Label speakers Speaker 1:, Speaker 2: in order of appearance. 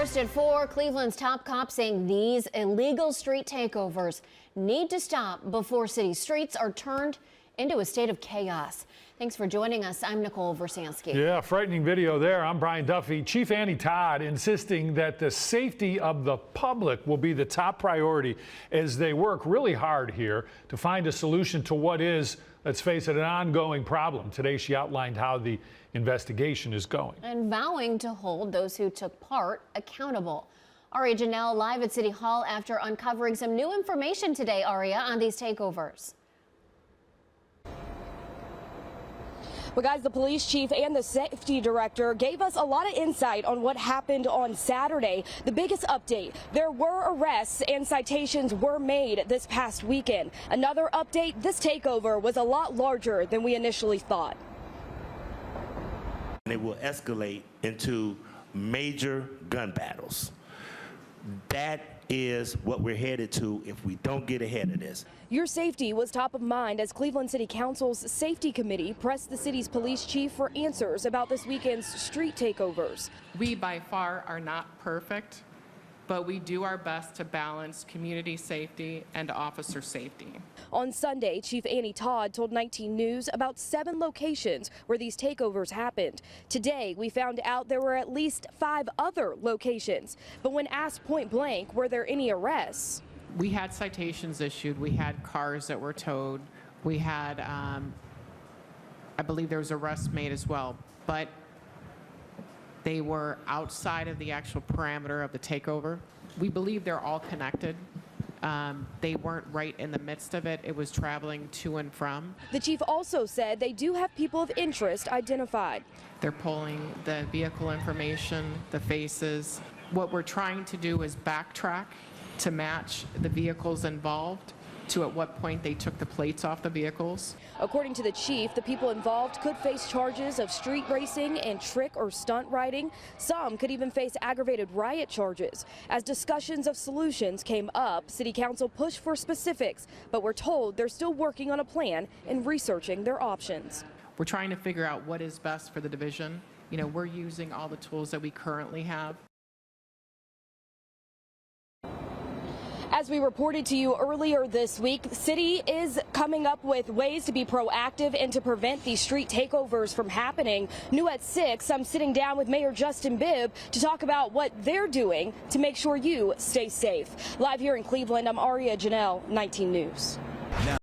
Speaker 1: First at 4, Cleveland's top cop saying these illegal street takeovers need to stop before city streets are turned into a state of chaos. Thanks for joining us. I'm Nicole Versansky.
Speaker 2: Yeah, frightening video there. I'm Brian Duffy. Chief Annie Todd insisting that the safety of the public will be the top priority as they work really hard here to find a solution to what is, let's face it, an ongoing problem. Today she outlined how the investigation is going. And
Speaker 1: vowing to hold those who took part accountable. Aria Janelle live at City Hall after uncovering some new information today, Aria, on these takeovers.
Speaker 3: Well, guys, the police chief and the safety director gave us a lot of insight on what happened on Saturday. The biggest update, there were arrests and citations were made this past weekend. Another update, this takeover was a lot larger than we initially thought.
Speaker 4: It will escalate into major gun battles. That is what we're headed to if we don't get ahead of this.
Speaker 3: Your safety was top of mind as Cleveland City Council's safety committee pressed the city's police chief for answers about this weekend's street takeovers.
Speaker 5: We by far are not perfect, but we do our best to balance community safety and officer safety.
Speaker 3: On Sunday, Chief Annie Todd told 19 News about 7 locations where these takeovers happened. Today, we found out there were at least 5 other locations. But when asked point blank, were there any arrests?
Speaker 5: We had citations issued. We had cars that were towed. We had, I believe there was arrests made as well. But they were outside of the actual parameter of the takeover. We believe they're all connected. They weren't right in the midst of it. It was traveling to and from.
Speaker 3: The chief also said they do have people of interest identified.
Speaker 5: They're pulling the vehicle information, the faces. What we're trying to do is backtrack to match the vehicles involved to at what point they took the plates off the vehicles.
Speaker 3: According to the chief, the people involved could face charges of street racing and trick or stunt riding. Some could even face aggravated riot charges. As discussions of solutions came up, City Council pushed for specifics, but we're told they're still working on a plan and researching their options.
Speaker 5: We're trying to figure out what is best for the division. You know, we're using all the tools that we currently have.
Speaker 3: As we reported to you earlier this week, the city is coming up with ways to be proactive and to prevent these street takeovers from happening. New at 6, I'm sitting down with Mayor Justin Bibb to talk about what they're doing to make sure you stay safe. Live here in Cleveland, I'm Aria Janelle, 19 News.